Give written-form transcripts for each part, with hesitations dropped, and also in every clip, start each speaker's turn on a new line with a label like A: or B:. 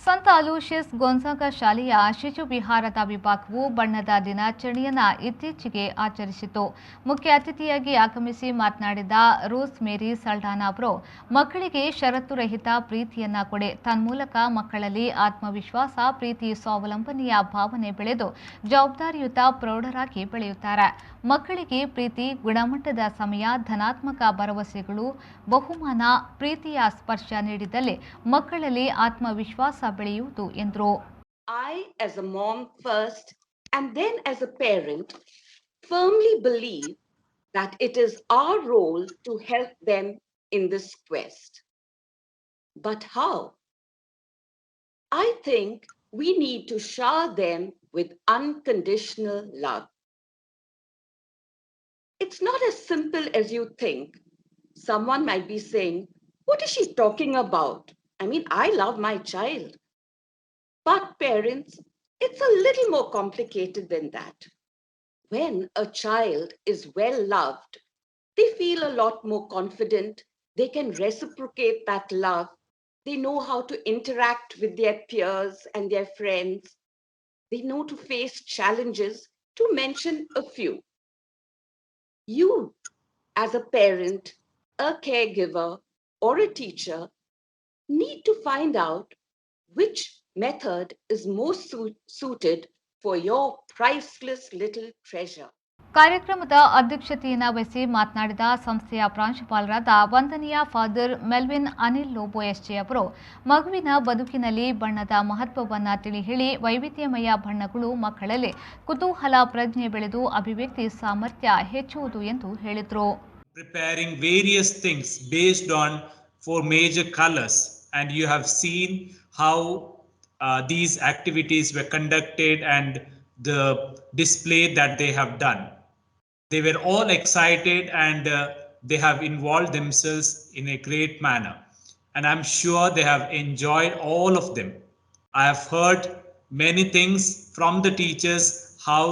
A: ಸಂತ ಅಲೋಷಿಯಸ್ ಗೊಂಜಾಗ ಶಾಲೆಯ ಶಿಶು ವಿಹಾರದ ವಿಭಾಗವು ಬಣ್ಣದ ದಿನಾಚರಣೆಯನ್ನು ಇತ್ತೀಚೆಗೆ ಆಚರಿಸಿತು. ಮುಖ್ಯ ಅತಿಥಿಯಾಗಿ ಆಗಮಿಸಿ ಮಾತನಾಡಿದ ರೋಸ್ ಮೇರಿ ಸಲ್ಡಾನಾ ಅವರು ಮಕ್ಕಳಿಗೆ ಷರತ್ತು ರಹಿತ ಪ್ರೀತಿಯನ್ನ ಕೊಡಿ, ತನ್ಮೂಲಕ ಮಕ್ಕಳಲ್ಲಿ ಆತ್ಮವಿಶ್ವಾಸ, ಪ್ರೀತಿ, ಸ್ವಾವಲಂಬನೆಯ ಭಾವನೆ ಬೆಳೆದು ಜವಾಬ್ದಾರಿಯುತ ಪ್ರೌಢರಾಗಿ ಬೆಳೆಯುತ್ತಾರೆ. ಮಕ್ಕಳಿಗೆ ಪ್ರೀತಿ, ಗುಣಮಟ್ಟದ ಸಮಯ, ಧನಾತ್ಮಕ ಭರವಸೆಗಳು, ಬಹುಮಾನ, ಪ್ರೀತಿಯ ಸ್ಪರ್ಶ ನೀಡಿದಲ್ಲಿ ಮಕ್ಕಳಲ್ಲಿ ಆತ್ಮವಿಶ್ವಾಸ ಬೆಳೆಯುವುದು ಎಂದರು.
B: I, as a mom first and then as a parent, firmly believe that it is our role to help them in this quest. But how? I think we need to shower them with unconditional love. It's not as simple as you think. Someone might be saying, "What is she talking about? I mean, I love my child." But parents, it's a little more complicated than that. When a child is well loved, they feel a lot more confident. They can reciprocate that love. They know how to interact with their peers and their friends. They know to face challenges, to mention a few. You, as a parent, a caregiver, or a teacher, need to find out which method is most suited for your priceless little treasure.
A: ಕಾರ್ಯಕ್ರಮದ ಅಧ್ಯಕ್ಷತೆಯನ್ನು ವಹಿಸಿ ಮಾತನಾಡಿದ ಸಂಸ್ಥೆಯ ಪ್ರಾಂಶುಪಾಲರಾದ ವಂದನೀಯ father Melvin Anil Lobo SJ ಅವರು ಮಗುವಿನ ಬದುಕಿನಲ್ಲಿ ಬಣ್ಣದ ಮಹತ್ವವನ್ನು ತಿಳಿ ಹೇಳಿ ವೈವಿಧ್ಯಮಯ ಬಣ್ಣಗಳು ಮಕ್ಕಳಲ್ಲಿ ಕುತೂಹಲ ಪ್ರಜ್ಞೆ ಬೆಳೆದು ಅಭಿವ್ಯಕ್ತಿ ಸಾಮರ್ಥ್ಯ ಹೆಚ್ಚುವುದು ಎಂದು ಹೇಳಿದರು.
C: Preparing various things based on 4 major colors, and you have seen how these activities were conducted and the display that they have done. They were all excited and they have involved themselves in a great manner, and I'm sure they have enjoyed all of them. I have heard many things from the teachers, how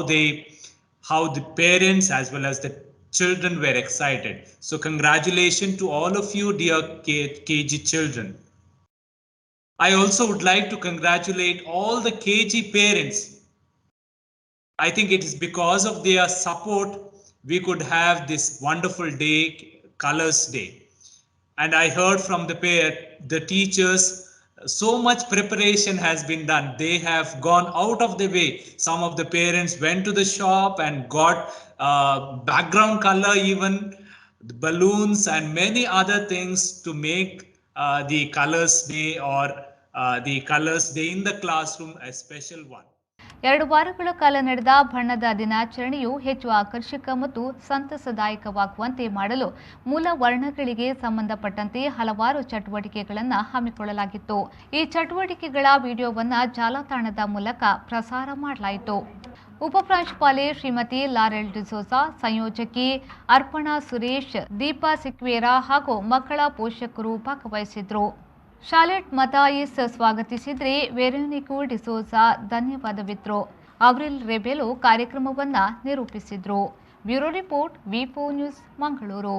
C: the parents as well as the children were excited. So congratulations to all of you, dear KG children. I also would like to congratulate all the KG parents. I think it is because of their support we could have this wonderful day, Colors Day. And I heard from the teachers, so much preparation has been done. They have gone out of the way. Some of the parents went to the shop and got background color, even the balloons and many other things to make the Colors Day or the Colors Day in the classroom a special one.
A: 2 ವಾರಗಳ ಕಾಲ ನಡೆದ ಬಣ್ಣದ ದಿನಾಚರಣೆಯು ಹೆಚ್ಚು ಆಕರ್ಷಕ ಮತ್ತು ಸಂತಸದಾಯಕವಾಗುವಂತೆ ಮಾಡಲು ಮೂಲ ವರ್ಣಗಳಿಗೆ ಸಂಬಂಧಪಟ್ಟಂತೆ ಹಲವಾರು ಚಟುವಟಿಕೆಗಳನ್ನು ಹಮ್ಮಿಕೊಳ್ಳಲಾಗಿತ್ತು. ಈ ಚಟುವಟಿಕೆಗಳ ವಿಡಿಯೋವನ್ನು ಜಾಲತಾಣದ ಮೂಲಕ ಪ್ರಸಾರ ಮಾಡಲಾಯಿತು. ಉಪಪ್ರಾಂಶುಪಾಲೆ ಶ್ರೀಮತಿ ಲಾರೆಲ್ ಡಿಸೋಜಾ, ಸಂಯೋಜಕಿ ಅರ್ಪಣಾ ಸುರೇಶ್, ದೀಪಾ ಸಿಕ್ವೇರಾ ಹಾಗೂ ಮಕ್ಕಳ ಪೋಷಕರು ಭಾಗವಹಿಸಿದ್ರು. ಶಾರ್ಲೆಟ್ ಮತಾಯಿಸ್ ಸ್ವಾಗತಿಸಿದ್ರೆ, ವೆರೋನಿಕಾ ಡಿಸೋಜಾ ಧನ್ಯವಾದವಿದ್ರು. ಅವರಿಲ್ ರೆಬೆಲೋ ಕಾರ್ಯಕ್ರಮವನ್ನು ನಿರೂಪಿಸಿದ್ರು. ಬ್ಯೂರೋ ರಿಪೋರ್ಟ್, ವಿ4 ನ್ಯೂಸ್, ಮಂಗಳೂರು.